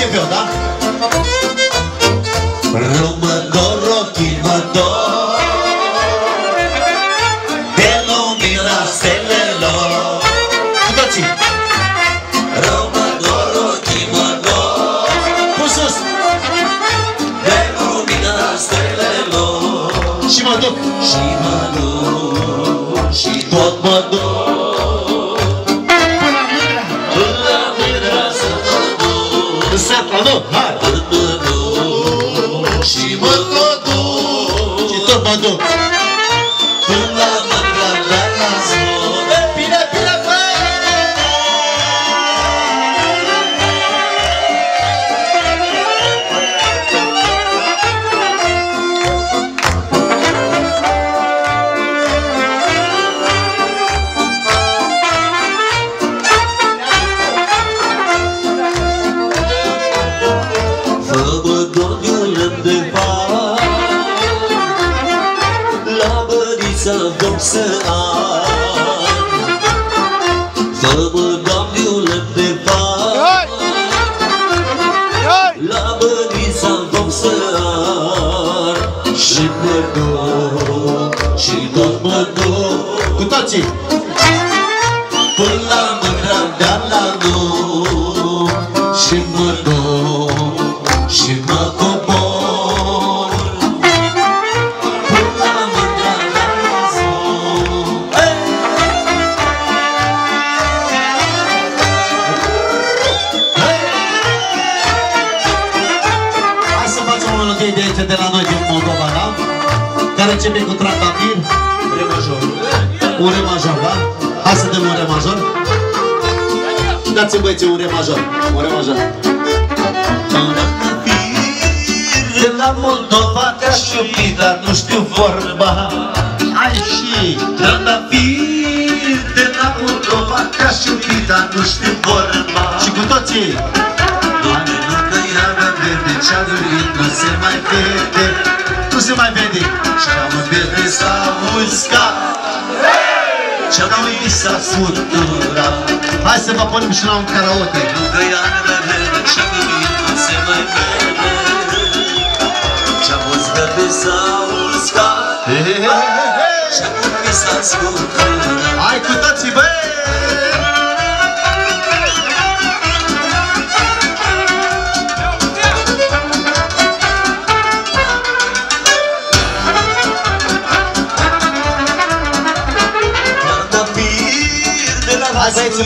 încep eu, da? Rămândor ochii mă dor de lumina stelelor. Cu toții! Rămândor ochii mă dor cu sus! De lumina stelelor. Și mă duc! Și mă duc! Și tot mă duc! Satla, nu? Hai! Și mă tot duc. Și tot mă duc. Până la mândra, la zbor. Bine, bine, bine! Să fă-mă, Doamne, undeva la bănița vom să ar. Și mă duc, și tot mă duc. Cu toții! Până la mândra de-a la nu. Și mă duc, și mă cobor. De la noi din Moldova, da? Care începe cu trandafir? Re major. Un re major, da? Hai să dăm un re major. Dați-mi băieții un re major. Un re major. De la Moldova te-aș iubi, dar nu știu vorba. Hai și trandafir. De la Moldova te-aș iubi, dar nu știu vorba. Și cu toții. Ce-a dorit nu se mai vede. Nu se mai vede. Și-am vede s-a uscat. Ce-am dorit s-a scuturat. Hai să vă punem și la un karaoke. Nu-că iară vede. Ce-am dorit nu se mai vede. Ce-am vede s-a uscat. Ce-am dorit s-a scuturat. Hai cu toții, băi! Hai băieți,